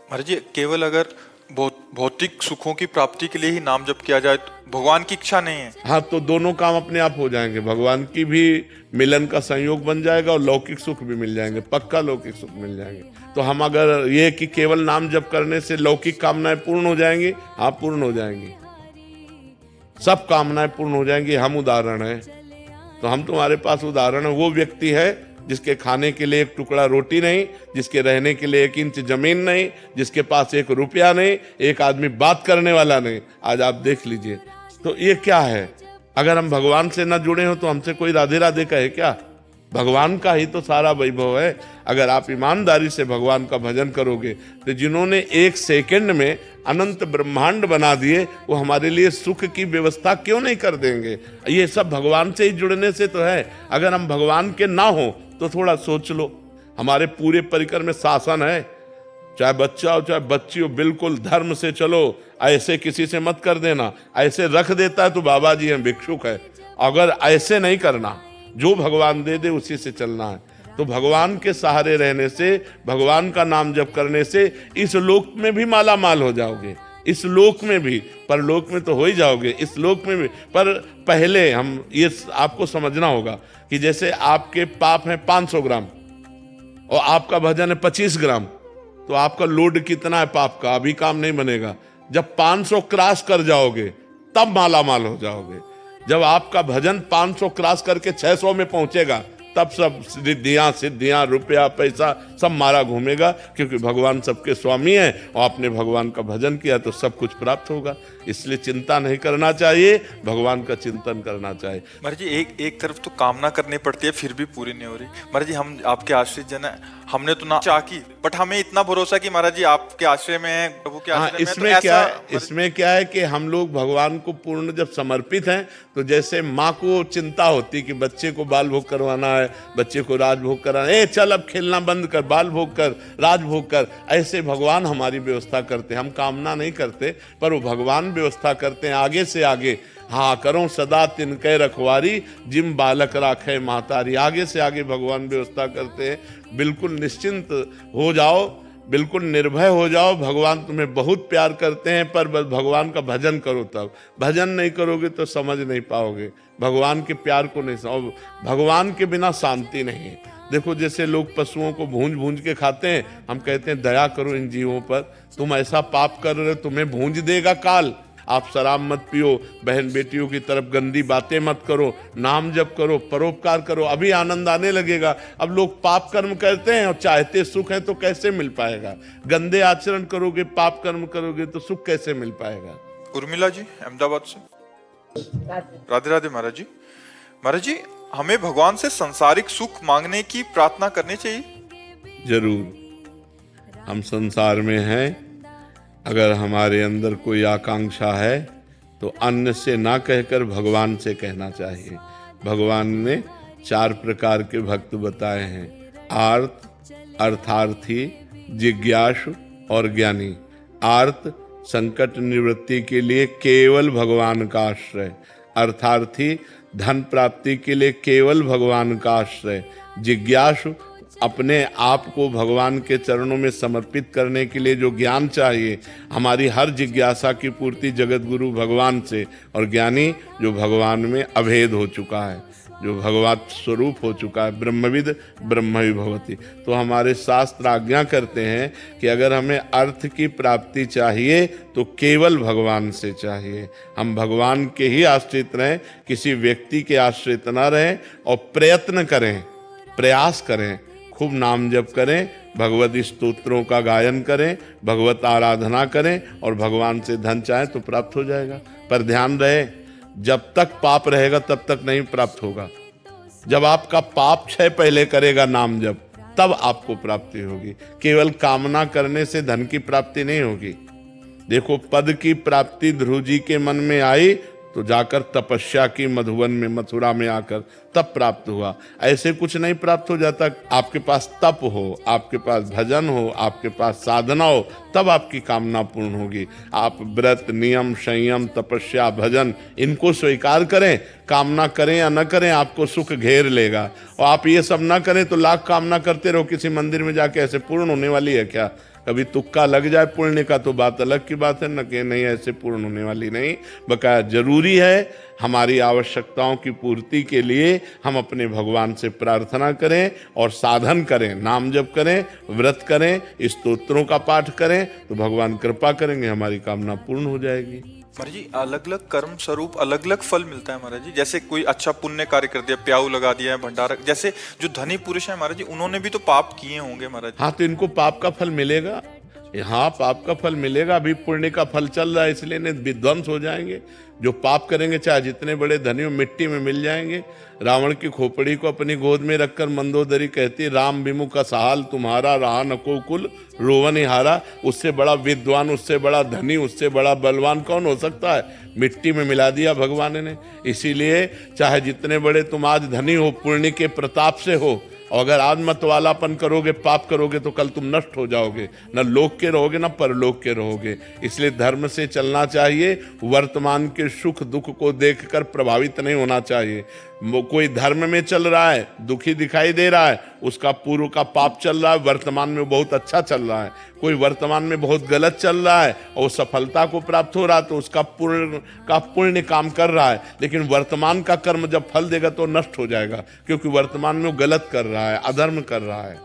महाराज जी, केवल अगर भौतिक सुखों की प्राप्ति के लिए ही नाम जप किया जाए तो भगवान की इच्छा नहीं है। हाँ, तो दोनों काम अपने आप हो जाएंगे। भगवान की भी मिलन का संयोग बन जाएगा और लौकिक सुख भी मिल जाएंगे, पक्का लौकिक सुख मिल जाएंगे। तो हम अगर ये कि केवल नाम जप करने से लौकिक कामनाएं पूर्ण हो जाएंगी, हाँ पूर्ण हो जाएंगी, सब कामनाएं पूर्ण हो जाएंगी। हम उदाहरण है, तो हम तुम्हारे पास उदाहरण है। वो व्यक्ति है जिसके खाने के लिए एक टुकड़ा रोटी नहीं, जिसके रहने के लिए 1 इंच जमीन नहीं, जिसके पास 1 रुपया नहीं, एक आदमी बात करने वाला नहीं। आज आप देख लीजिए, तो ये क्या है? अगर हम भगवान से न जुड़े हो तो हमसे कोई राधे राधे कहे क्या? भगवान का ही तो सारा वैभव है। अगर आप ईमानदारी से भगवान का भजन करोगे तो जिन्होंने 1 सेकंड में अनंत ब्रह्मांड बना दिए, वो हमारे लिए सुख की व्यवस्था क्यों नहीं कर देंगे? ये सब भगवान से ही जुड़ने से तो है। अगर हम भगवान के ना हो तो थोड़ा सोच लो, हमारे पूरे परिकर में शासन है, चाहे बच्चा हो चाहे बच्ची हो, बिल्कुल धर्म से चलो, ऐसे किसी से मत कर देना। ऐसे रख देता है तो बाबा जी हैं, भिक्षुक है। अगर ऐसे नहीं करना, जो भगवान दे दे उसी से चलना है। तो भगवान के सहारे रहने से, भगवान का नाम जप करने से इस लोक में भी माला माल हो जाओगे, इस लोक में भी, परलोक में तो हो ही जाओगे, इस लोक में भी। पर पहले हम ये आपको समझना होगा कि जैसे आपके पाप हैं 500 ग्राम और आपका भजन है 25 ग्राम, तो आपका लोड कितना है पाप का? अभी काम नहीं बनेगा। जब 500 क्रॉस कर जाओगे तब माला माल हो जाओगे। जब आपका भजन 500 क्रॉस करके 600 में पहुंचेगा तब सब सिद्धियां, रुपया, पैसा सब मारा घूमेगा, क्योंकि भगवान सबके स्वामी हैं और आपने भगवान का भजन किया तो सब कुछ प्राप्त होगा। इसलिए चिंता नहीं करना चाहिए, भगवान का चिंतन करना चाहिए। महाराज जी, एक तरफ तो कामना करनी पड़ती है फिर भी पूरी नहीं हो रही। महाराज जी, हम आपके आश्रित जन है, हमने तो ना चाह की, बट हमें इतना भरोसा कि महाराज जी आपके आश्रय में है, प्रभु के आश्रय में है। तो इसमें क्या है कि हम लोग भगवान को पूर्ण जब समर्पित हैं, तो जैसे माँ को चिंता होती कि बच्चे को बाल भोग करवाना है, बच्चे को राजभोग कराना है, चल अब खेलना बंद कर, बाल भोग कर, राजभोग कर, ऐसे भगवान हमारी व्यवस्था करते हैं। हम कामना नहीं करते, पर वो भगवान व्यवस्था करते हैं आगे से आगे। हाँ, करो सदा तिनके रखवारी, जिम बालक राखे महतारी। आगे से आगे भगवान व्यवस्था करते हैं। बिल्कुल निश्चिंत हो जाओ, बिल्कुल निर्भय हो जाओ। भगवान तुम्हें बहुत प्यार करते हैं, पर बस भगवान का भजन करो। तब भजन नहीं करोगे तो समझ नहीं पाओगे, भगवान के प्यार को नहीं समझ। भगवान के बिना शांति नहीं है। देखो, जैसे लोग पशुओं को भूंज भूंज के खाते हैं, हम कहते हैं दया करो इन जीवों पर, तुम ऐसा पाप कर रहे हो, तुम्हें भूंज देगा काल। आप शराब मत पियो, बहन बेटियों की तरफ गंदी बातें मत करो, नाम जप करो, परोपकार करो, अभी आनंद आने लगेगा। अब लोग पाप कर्म करते हैं और चाहते सुख है, तो कैसे मिल पाएगा? गंदे आचरण करोगे, पाप कर्म करोगे तो सुख कैसे मिल पाएगा? उर्मिला जी अहमदाबाद से। राधे राधे महाराज जी। महाराज जी, हमें भगवान से संसारिक सुख मांगने की प्रार्थना करनी चाहिए? जरूर। हम संसार में हैं, अगर हमारे अंदर कोई आकांक्षा है तो अन्य से ना कहकर भगवान से कहना चाहिए। भगवान ने 4 प्रकार के भक्त बताए हैं, आर्त, अर्थार्थी, जिज्ञासु और ज्ञानी। आर्त, संकट निवृत्ति के लिए केवल भगवान का आश्रय। अर्थार्थी, धन प्राप्ति के लिए केवल भगवान का आश्रय। जिज्ञासु, अपने आप को भगवान के चरणों में समर्पित करने के लिए जो ज्ञान चाहिए, हमारी हर जिज्ञासा की पूर्ति जगत गुरु भगवान से। और ज्ञानी, जो भगवान में अभेद हो चुका है, जो भगवत स्वरूप हो चुका है, ब्रह्मविद ब्रह्मविभवति। तो हमारे शास्त्र आज्ञा करते हैं कि अगर हमें अर्थ की प्राप्ति चाहिए तो केवल भगवान से चाहिए। हम भगवान के ही आश्रित रहें, किसी व्यक्ति के आश्रित न रहें, और प्रयत्न करें, प्रयास करें, खूब नाम जप करें, भगवत स्तोत्रों का गायन करें, भगवत आराधना करें, और भगवान से धन चाहें तो प्राप्त हो जाएगा। पर ध्यान रहे, जब तक पाप रहेगा तब तक नहीं प्राप्त होगा। जब आपका पाप क्षय पहले करेगा नाम जप, तब आपको प्राप्ति होगी। केवल कामना करने से धन की प्राप्ति नहीं होगी। देखो, पद की प्राप्ति ध्रुव जी के मन में आई तो जाकर तपस्या की मधुवन में, मथुरा में आकर तब प्राप्त हुआ। ऐसे कुछ नहीं प्राप्त हो जाता। आपके पास तप हो, आपके पास भजन हो, आपके पास साधना हो, तब आपकी कामना पूर्ण होगी। आप व्रत, नियम, संयम, तपस्या, भजन इनको स्वीकार करें, कामना करें या न करें, आपको सुख घेर लेगा। और आप ये सब ना करें तो लाख कामना करते रहो, किसी मंदिर में जाके ऐसे पूर्ण होने वाली है क्या? कभी तुक्का लग जाए पुण्य का तो बात अलग की बात है, न कि नहीं ऐसे पूर्ण होने वाली नहीं। बकाया जरूरी है हमारी आवश्यकताओं की पूर्ति के लिए हम अपने भगवान से प्रार्थना करें और साधन करें, नाम जप करें, व्रत करें, स्तोत्रों का पाठ करें, तो भगवान कृपा करेंगे, हमारी कामना पूर्ण हो जाएगी। महाराज जी अलग अलग कर्म स्वरूप अलग अलग फल मिलता है महाराज जी। जैसे कोई अच्छा पुण्य कार्य कर दिया, प्याऊ लगा दिया है, भंडारा, जैसे जो धनी पुरुष है महाराज जी उन्होंने भी तो पाप किए होंगे महाराज जी। हाँ, तो इनको पाप का फल मिलेगा। हाँ, पाप का फल मिलेगा। अभी पुण्य का फल चल रहा है, इसलिए नहीं विध्वंस हो जाएंगे। जो पाप करेंगे चाहे जितने बड़े धनी हो, मिट्टी में मिल जाएंगे। रावण की खोपड़ी को अपनी गोद में रखकर मंदोदरी कहती, राम विमुख सहाल तुम्हारा, रहा नको कुल रोवन हारा। उससे बड़ा विद्वान, उससे बड़ा धनी, उससे बड़ा बलवान कौन हो सकता है? मिट्टी में मिला दिया भगवान ने। इसीलिए चाहे जितने बड़े तुम आज धनी हो, पुण्य के प्रताप से हो, और अगर आज मतवालापन करोगे, पाप करोगे, तो कल तुम नष्ट हो जाओगे, न लोक के रहोगे न परलोक के रहोगे। इसलिए धर्म से चलना चाहिए, वर्तमान के सुख दुख को देखकर प्रभावित नहीं होना चाहिए। कोई धर्म में चल रहा है, दुखी दिखाई दे रहा है, उसका पूर्व का पाप चल रहा है, वर्तमान में बहुत अच्छा चल रहा है। कोई वर्तमान में बहुत गलत चल रहा है और सफलता को प्राप्त हो रहा है, तो उसका पुण्य काम कर रहा है। लेकिन वर्तमान का कर्म जब फल देगा तो नष्ट हो जाएगा, क्योंकि वर्तमान में वो गलत कर रहा है, अधर्म कर रहा है।